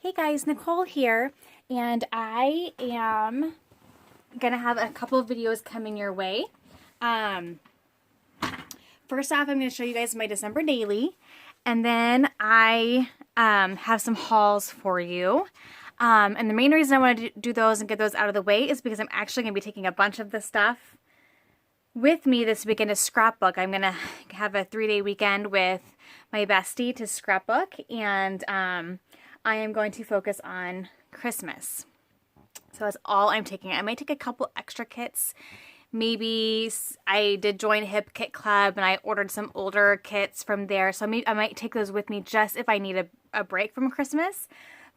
Hey guys, Nicole here, and I am gonna have a couple of videos coming your way. Um, First off, I'm gonna show you guys my December daily, and then I have some hauls for you. And the main reason I want to do those and get those out of the way is because I'm actually gonna be taking a bunch of this stuff with me this weekend to scrapbook. I'm gonna have a 3-day weekend with my bestie to scrapbook, and I am going to focus on Christmas. So that's all I'm taking. I might take a couple extra kits. Maybe I did join Hip Kit Club and I ordered some older kits from there. So maybe I might take those with me just if I need a break from Christmas.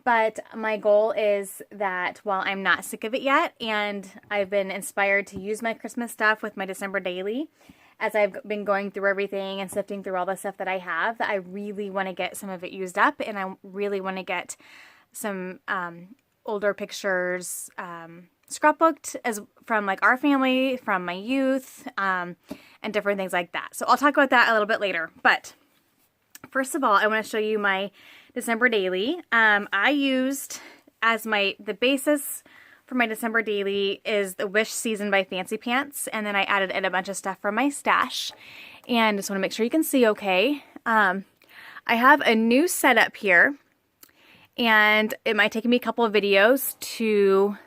But my goal is that while I'm not sick of it yet, and I've been inspired to use my Christmas stuff with my December daily, as I've been going through everything and sifting through all the stuff that I have, that I really want to get some of it used up, and I really want to get some older pictures scrapbooked as from like our family, from my youth, and different things like that. So I'll talk about that a little bit later. But first of all, I want to show you my December daily. I used as the basis for my December daily is the Wish Season by Fancy Pants, and then I added in a bunch of stuff from my stash. And just want to make sure you can see okay. I have a new setup here, and it might take me a couple of videos to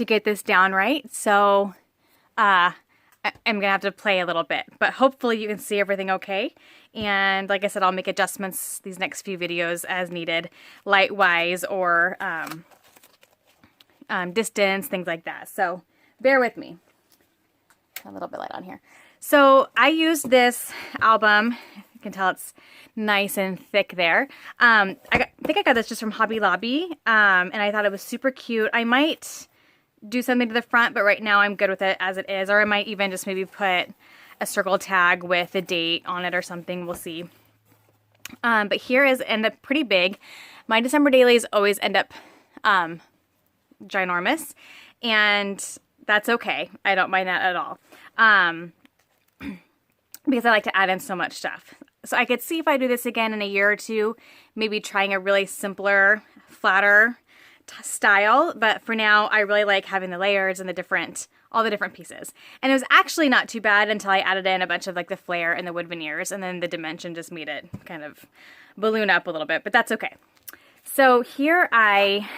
get this down right. So I'm gonna have to play a little bit, but hopefully you can see everything okay. And like I said, I'll make adjustments these next few videos as needed, light wise or distance, things like that. So bear with me. A little bit light on here. So I used this album. You can tell it's nice and thick there. I think I got this just from Hobby Lobby, and I thought it was super cute. I might do something to the front, but right now I'm good with it as it is, or I might even just maybe put a circle tag with a date on it or something. We'll see. But here is end up pretty big. My December dailies always end up ginormous, and that's okay. I don't mind that at all, because I like to add in so much stuff. So I could see if I do this again in a year or two, maybe trying a really simpler, flatter style, but for now I really like having the layers and all the different pieces. And it was actually not too bad until I added in a bunch of like the flare and the wood veneers, and then the dimension just made it kind of balloon up a little bit, but that's okay. So here I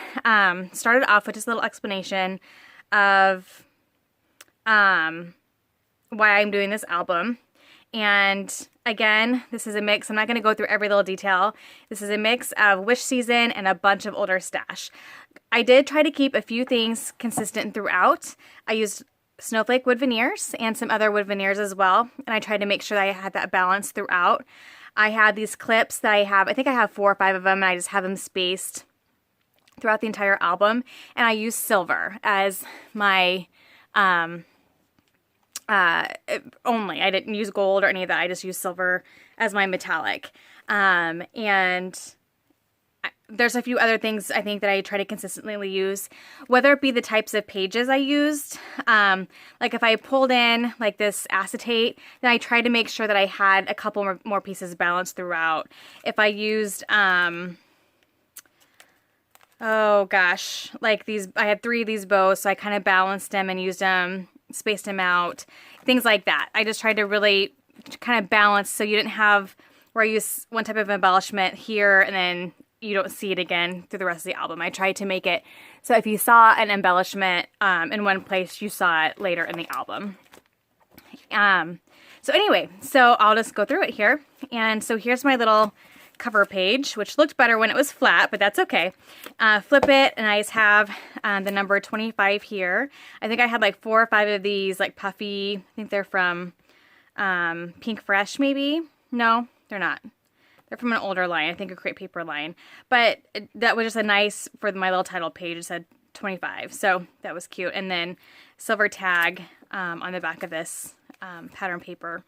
started off with just a little explanation of why I'm doing this album. And again, this is a mix. I'm not going to go through every little detail. This is a mix of Wish Season and a bunch of older stash. I did try to keep a few things consistent throughout. I used snowflake wood veneers and some other wood veneers as well. And I tried to make sure that I had that balance throughout. I had these clips that I think I have 4 or 5 of them, and I just have them spaced throughout the entire album. And I used silver as my only. I didn't use gold or any of that. I just used silver as my metallic. And there's a few other things I think that I try to consistently use, whether it be the types of pages I used. Like if I pulled in like this acetate, then I tried to make sure that I had a couple more pieces balanced throughout. If I used, oh gosh, like these, I had 3 of these bows, so I kind of balanced them and used them, spaced them out, things like that. I just tried to really kind of balance so you didn't have where I use one type of embellishment here and then you don't see it again through the rest of the album. I tried to make it so if you saw an embellishment in one place, you saw it later in the album. So anyway, so I'll just go through it here. And so here's my little cover page, which looked better when it was flat, but that's okay. Flip it, and I just have the number 25 here. I think I had like 4 or 5 of these like puffy, I think they're from Pink Fresh maybe? No, they're not. They're from an older line, I think a Crate Paper line. But that was just a nice, for my little title page, it said 25. So that was cute. And then silver tag on the back of this pattern paper.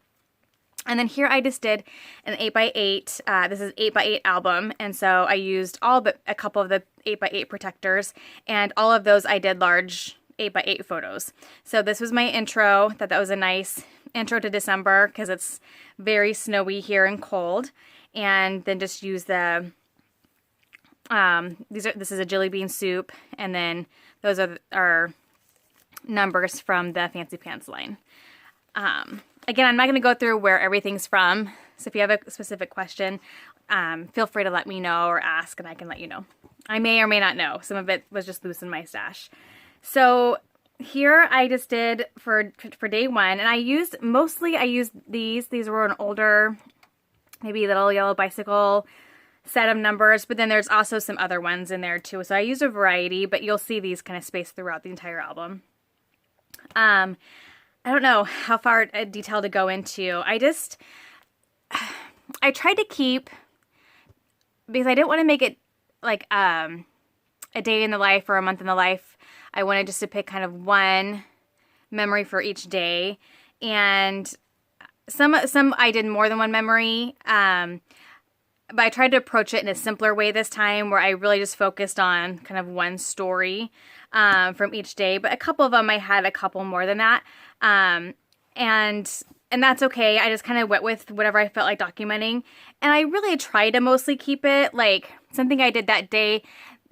And then here I just did an 8x8. This is 8x8 album. And so I used all but a couple of the 8x8 protectors. And all of those I did large 8x8 photos. So this was my intro. Thought that was a nice intro to December because it's very snowy here and cold. And then just use the This is a jelly bean soup, and then those are numbers from the Fancy Pants line. Again, I'm not going to go through where everything's from, so if you have a specific question, feel free to let me know or ask, and I can let you know. I may or may not know. Some of it was just loose in my stash. So here I just did for day one, and I used these. These were an older, maybe Little Yellow Bicycle set of numbers, but then there's also some other ones in there too. So I used a variety, but you'll see these kind of spaced throughout the entire album. I don't know how far detail to go into. I tried to keep, because I didn't want to make it like a day in the life or a month in the life. I wanted just to pick kind of one memory for each day, and some I did more than one memory. But I tried to approach it in a simpler way this time, where I really just focused on kind of one story from each day. But a couple of them, I had a couple more than that. And that's okay. I just kind of went with whatever I felt like documenting. And I really tried to mostly keep it like something I did that day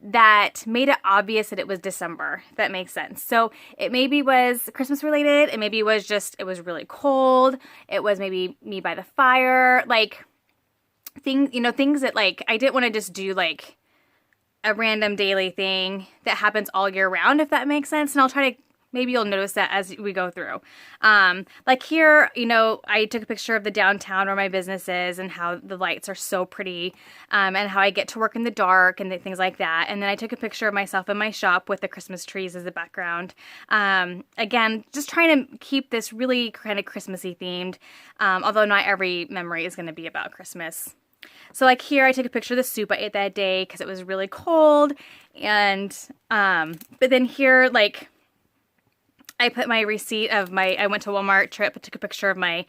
that made it obvious that it was December, if that makes sense. So it maybe was Christmas related. It maybe was just, it was really cold. It was maybe me by the fire. Like, things that like, I didn't want to just do like a random daily thing that happens all year round, if that makes sense. And I'll try to, maybe you'll notice that as we go through. Like here, I took a picture of the downtown where my business is and how the lights are so pretty, and how I get to work in the dark and things like that. And then I took a picture of myself in my shop with the Christmas trees as the background. Again, just trying to keep this really kind of Christmassy themed, although not every memory is going to be about Christmas. So like here, I took a picture of the soup I ate that day because it was really cold. And, but then here, like, I put my receipt of I went to Walmart trip, I took a picture of my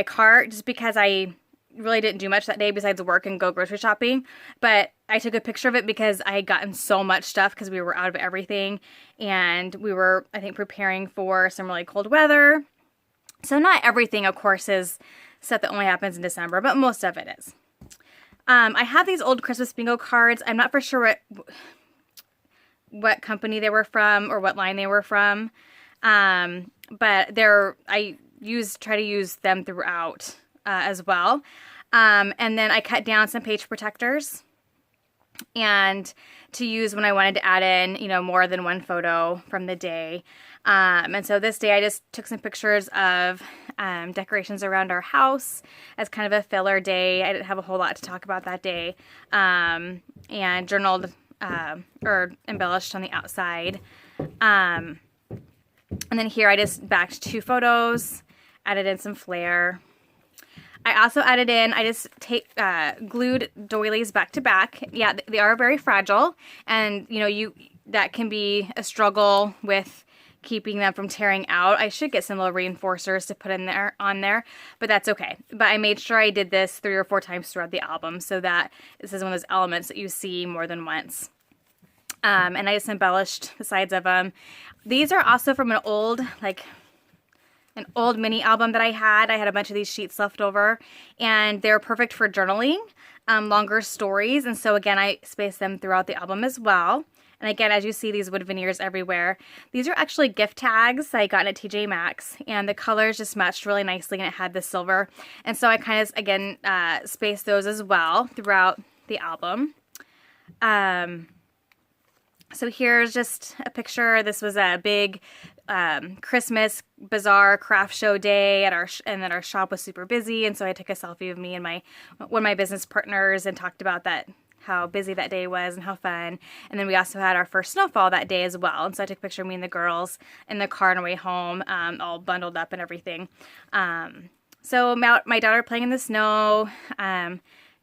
cart just because I really didn't do much that day besides work and go grocery shopping. But I took a picture of it because I had gotten so much stuff because we were out of everything. And we were, I think, preparing for some really cold weather. So not everything, of course, is stuff that only happens in December, but most of it is. I have these old Christmas bingo cards. I'm not for sure what company they were from or what line they were from. But I try to use them throughout, as well. And then I cut down some page protectors and to use when I wanted to add in, more than one photo from the day. And so this day I just took some pictures of decorations around our house as kind of a filler day. I didn't have a whole lot to talk about that day. And journaled or embellished on the outside. And then here I just backed 2 photos, added in some flair. I also added in, I just glued doilies back to back. Yeah, they are very fragile, and that can be a struggle with keeping them from tearing out. I should get some little reinforcers to put on there, but that's okay. But I made sure I did this 3 or 4 times throughout the album so that this is one of those elements that you see more than once. And I just embellished the sides of them. These are also from an old mini album that I had. I had a bunch of these sheets left over, and they're perfect for journaling, longer stories. And so again, I spaced them throughout the album as well. And again, as you see, these wood veneers everywhere. These are actually gift tags I got at TJ Maxx, and the colors just matched really nicely, and it had the silver. And so I kind of, again, spaced those as well throughout the album. So here's just a picture. This was a big Christmas bazaar craft show day and then our shop was super busy, and so I took a selfie of me and one of my business partners and talked about that, how busy that day was and how fun. And then we also had our first snowfall that day as well, and so I took a picture of me and the girls in the car on our way home, all bundled up and everything. So my daughter playing in the snow,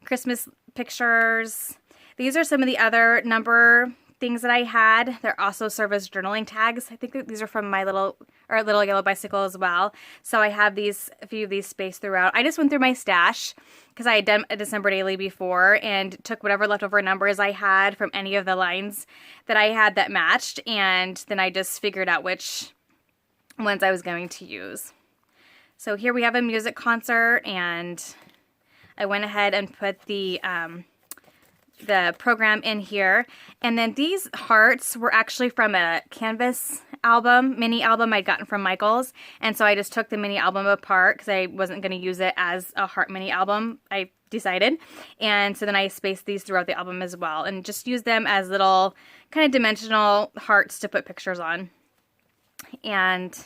Christmas pictures. These are some of the other number things that I had. They're also serve as journaling tags. I think these are from my Little Yellow Bicycle as well. So I have a few of these spaced throughout. I just went through my stash because I had done a December daily before and took whatever leftover numbers I had from any of the lines that I had that matched, and then I just figured out which ones I was going to use. So here we have a music concert, and I went ahead and put the the program in here. And then these hearts were actually from a canvas album, mini album I'd gotten from Michaels. And so I just took the mini album apart because I wasn't going to use it as a heart mini album, I decided. And so then I spaced these throughout the album as well and just used them as little kind of dimensional hearts to put pictures on. And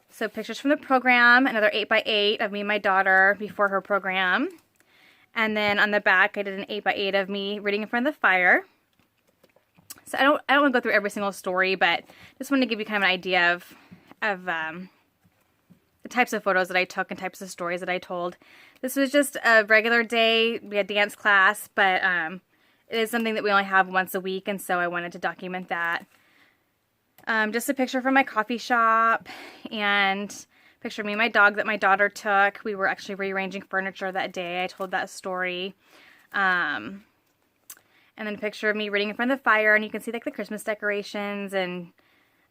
so pictures from the program, another 8x8 of me and my daughter before her program. And then on the back, I did an 8x8 of me reading in front of the fire. So I don't want to go through every single story, but just want to give you kind of an idea of the types of photos that I took and types of stories that I told. This was just a regular day. We had dance class, but it is something that we only have once a week, and so I wanted to document that. Just a picture from my coffee shop, and picture of me and my dog that my daughter took. We were actually rearranging furniture that day. I told that story. And then a picture of me reading in front of the fire, and you can see like the Christmas decorations, and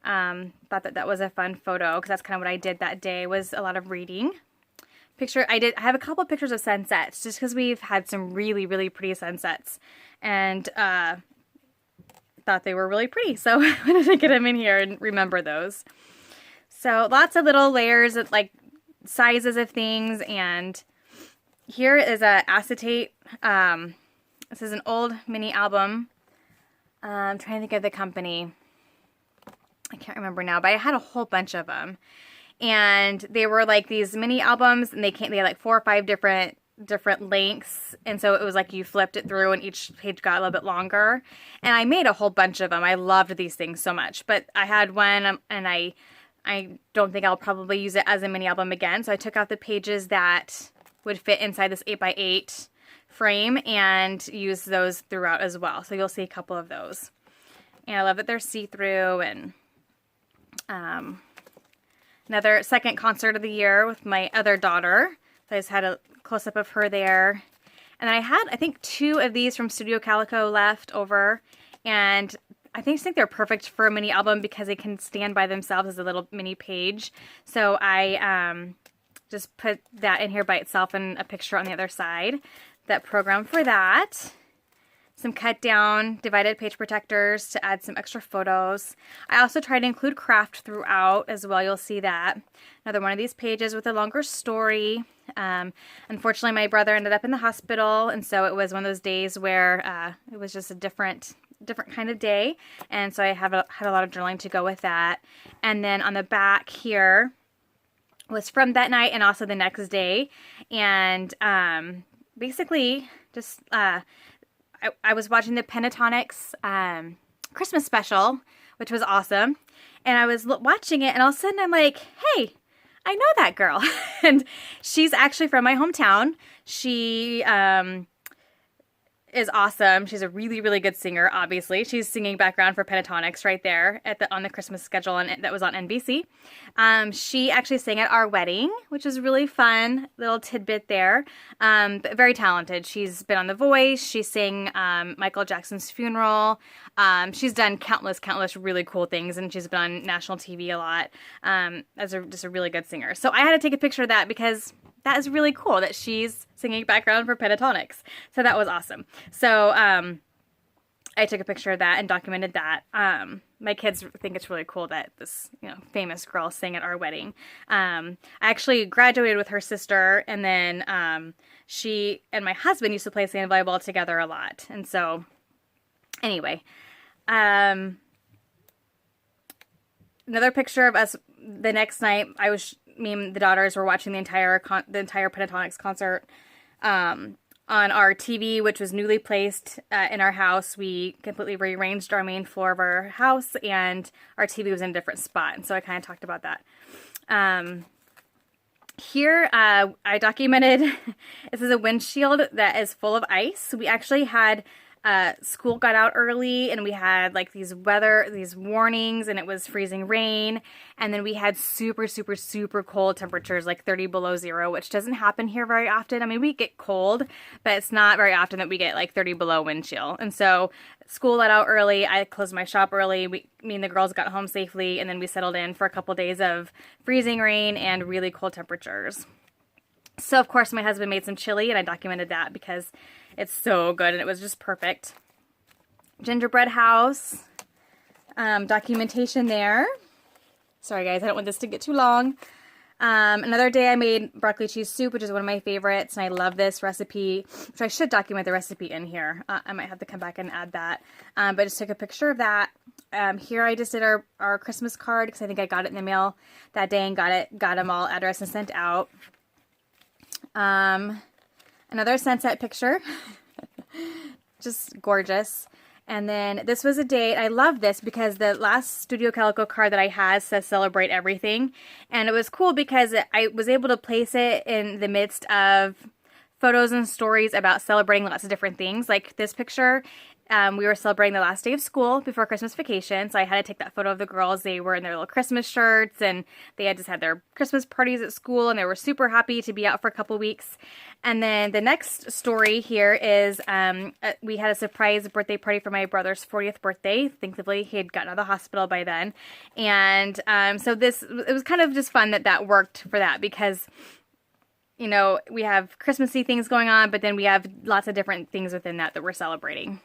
thought that was a fun photo because that's kind of what I did that day, was a lot of reading. I have a couple of pictures of sunsets just because we've had some really, really pretty sunsets, and thought they were really pretty, so I wanted to get them in here and remember those. So lots of little layers of like sizes of things, and here is a acetate. This is an old mini album. I'm trying to think of the company. I can't remember now, but I had a whole bunch of them, and they were like these mini albums, and they had like 4 or 5 different lengths, and so it was like you flipped it through and each page got a little bit longer, and I made a whole bunch of them. I loved these things so much, but I had one, and I don't think I'll probably use it as a mini album again, so I took out the pages that would fit inside this 8x8 frame and use those throughout as well. So you'll see a couple of those, and I love that they're see-through. And another second concert of the year with my other daughter. So I just had a close-up of her there. And then I had, I think, 2 of these from Studio Calico left over, and I just think they're perfect for a mini album because they can stand by themselves as a little mini page. So I just put that in here by itself and a picture on the other side. That program for that. Some cut down divided page protectors to add some extra photos. I also tried to include craft throughout as well. You'll see that. Another one of these pages with a longer story. Unfortunately, my brother ended up in the hospital, and so it was one of those days where it was just a different kind of day, and so I had a lot of journaling to go with that. And then on the back here was from that night and also the next day, and basically just I was watching the Pentatonix Christmas special, which was awesome, and I was watching it, and all of a sudden I'm like, hey, I know that girl. And she's actually from my hometown. She is awesome. She's a really, really good singer, obviously. She's singing background for Pentatonix right there on the Christmas schedule that was on NBC. She actually sang at our wedding, which is really fun. Little tidbit there. But very talented. She's been on The Voice. She sang Michael Jackson's funeral. She's done countless really cool things, and she's been on national TV a lot as just a really good singer. So I had to take a picture of that because that is really cool that she's singing background for Pentatonix. So that was awesome. So I took a picture of that and documented that. My kids think it's really cool that this famous girl sang at our wedding. I actually graduated with her sister, and then she and my husband used to play sand volleyball together a lot. And so anyway, another picture of us the next night. Me and the daughters were watching the entire Pentatonix concert on our TV, which was newly placed in our house. We completely rearranged our main floor of our house, and our TV was in a different spot. And so I kind of talked about that. Here, I documented, this is a windshield that is full of ice. We actually had school got out early, and we had like these warnings, and it was freezing rain, and then we had super cold temperatures, like 30 below zero, which doesn't happen here very often. I mean, we get cold, but it's not very often that we get like 30 below wind chill. And so school let out early. I closed my shop early. Me and the girls got home safely, and then we settled in for a couple days of freezing rain and really cold temperatures. So of course my husband made some chili, and I documented that because It's so good, and it was just perfect. Gingerbread house, documentation there. Sorry guys, I don't want this to get too long. Another day I made broccoli cheese soup, which is one of my favorites, and I love this recipe, so I should document the recipe in here. I might have to come back and add that, but I just took a picture of that. Here I just did our Christmas card, because I think I got it in the mail that day and got them all addressed and sent out. Another sunset picture, just gorgeous. And then this was a date. I love this because the last Studio Calico card that I had says celebrate everything. And it was cool because I was able to place it in the midst of photos and stories about celebrating lots of different things. Like this picture, we were celebrating the last day of school before Christmas vacation. So I had to take that photo of the girls. They were in their little Christmas shirts and they had just had their Christmas parties at school and they were super happy to be out for a couple weeks. And then the next story here is we had a surprise birthday party for my brother's 40th birthday. Thankfully, he had gotten out of the hospital by then. And so it was kind of just fun that worked for that because, you know, we have Christmassy things going on, but then we have lots of different things within that we're celebrating.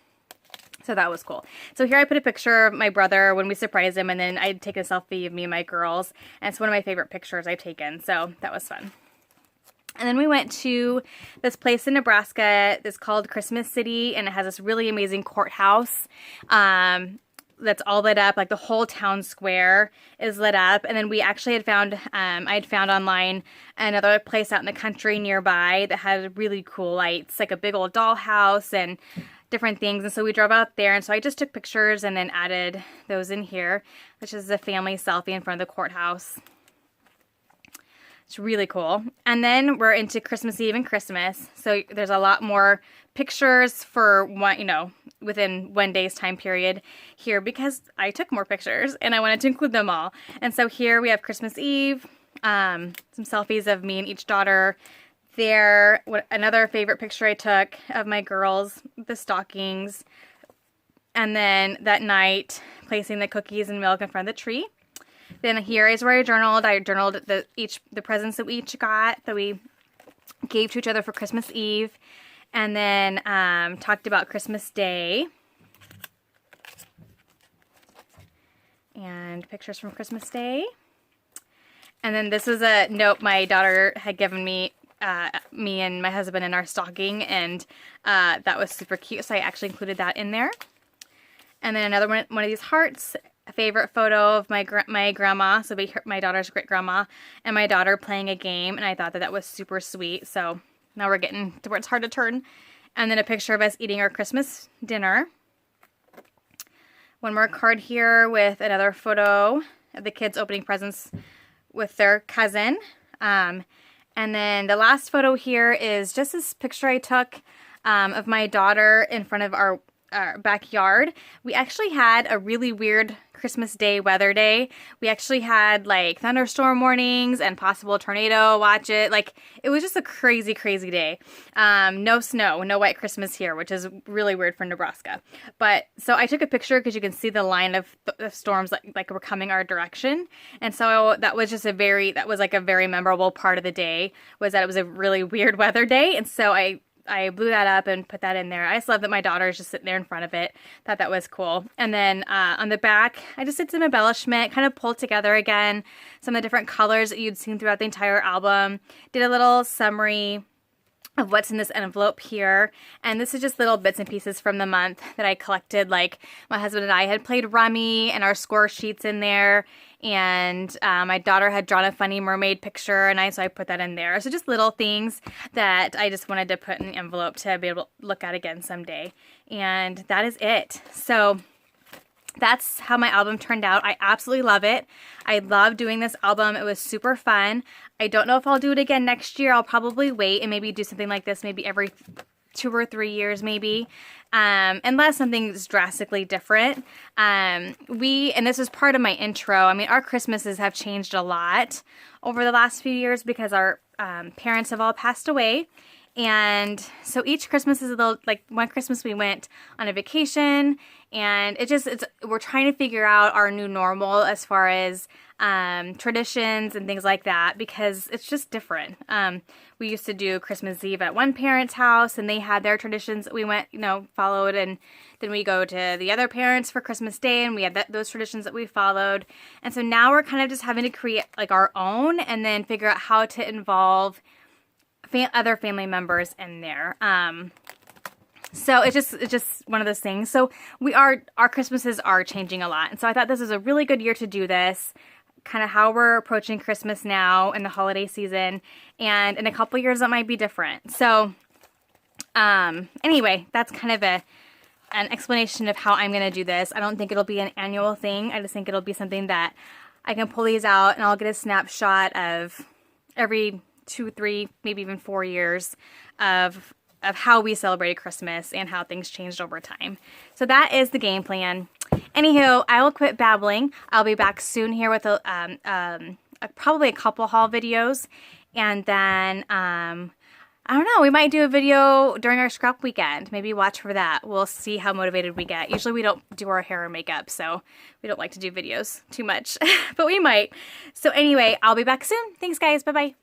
So that was cool. So here I put a picture of my brother when we surprised him, and then I'd taken a selfie of me and my girls. And it's one of my favorite pictures I've taken, so that was fun. And then we went to this place in Nebraska that's called Christmas City, and it has this really amazing courthouse that's all lit up, like the whole town square is lit up. And then we actually had found, I'd found online another place out in the country nearby that had really cool lights, like a big old dollhouse and different things. And so we drove out there, and so I just took pictures and then added those in here, which is a family selfie in front of the courthouse. It's really cool. And then we're into Christmas Eve and Christmas. So there's a lot more pictures for one, you know, within one day's time period here because I took more pictures and I wanted to include them all. And so here we have Christmas Eve, some selfies of me and each daughter there. Another favorite picture I took of my girls, the stockings. And then that night, placing the cookies and milk in front of the tree. Then here is where I journaled. I journaled the presents that we each got, that we gave to each other for Christmas Eve. And then talked about Christmas Day. And pictures from Christmas Day. And then this was a note my daughter had given me and my husband in our stocking. And that was super cute, so I actually included that in there. And then another one of these hearts. A favorite photo of my grandma, so my daughter's great grandma, and my daughter playing a game, and I thought that was super sweet. So now we're getting to where it's hard to turn. And then a picture of us eating our Christmas dinner. One more card here with another photo of the kids opening presents with their cousin. And then the last photo here is just this picture I took of my daughter in front of our backyard. We actually had a really weird Christmas Day weather day. We actually had like thunderstorm warnings and possible tornado watch it. Like it was just a crazy day. No snow, no white Christmas here, which is really weird for Nebraska. But so I took a picture because you can see the line of the storms like were coming our direction. And so that was just a very memorable part of the day, was that it was a really weird weather day. And so I blew that up and put that in there. I just love that my daughter is just sitting there in front of it. Thought that was cool. And then on the back, I just did some embellishment, kind of pulled together again some of the different colors that you'd seen throughout the entire album. Did a little summary of what's in this envelope here. And this is just little bits and pieces from the month that I collected. Like my husband and I had played rummy and our score sheets in there. And my daughter had drawn a funny mermaid picture, and so I put that in there. So just little things that I just wanted to put in the envelope to be able to look at again someday. And that is it. So that's how my album turned out. I absolutely love it. I love doing this album. It was super fun. I don't know if I'll do it again next year. I'll probably wait and maybe do something like this maybe every 2 or 3 years maybe, unless something's drastically different. And this is part of my intro. I mean, our Christmases have changed a lot over the last few years because our parents have all passed away. And so each Christmas is a little, like one Christmas we went on a vacation, and we're trying to figure out our new normal as far as traditions and things like that, because it's just different. We used to do Christmas Eve at one parent's house, and they had their traditions that we went, followed, and then we go to the other parents for Christmas Day, and we had those traditions that we followed. And so now we're kind of just having to create like our own, and then figure out how to involve other family members in there. So it's just one of those things. So our Christmases are changing a lot. And so I thought this was a really good year to do this, kind of how we're approaching Christmas now in the holiday season. And in a couple years, it might be different. So anyway, that's kind of an explanation of how I'm going to do this. I don't think it'll be an annual thing. I just think it'll be something that I can pull these out and I'll get a snapshot of every 2, 3, maybe even 4 years of how we celebrated Christmas and how things changed over time. So that is the game plan. Anywho, I will quit babbling. I'll be back soon here with probably a couple haul videos, and then I don't know, we might do a video during our scrap weekend. Maybe watch for that. We'll see how motivated we get. Usually we don't do our hair or makeup, so we don't like to do videos too much, but we might. So anyway, I'll be back soon. Thanks guys. Bye-bye.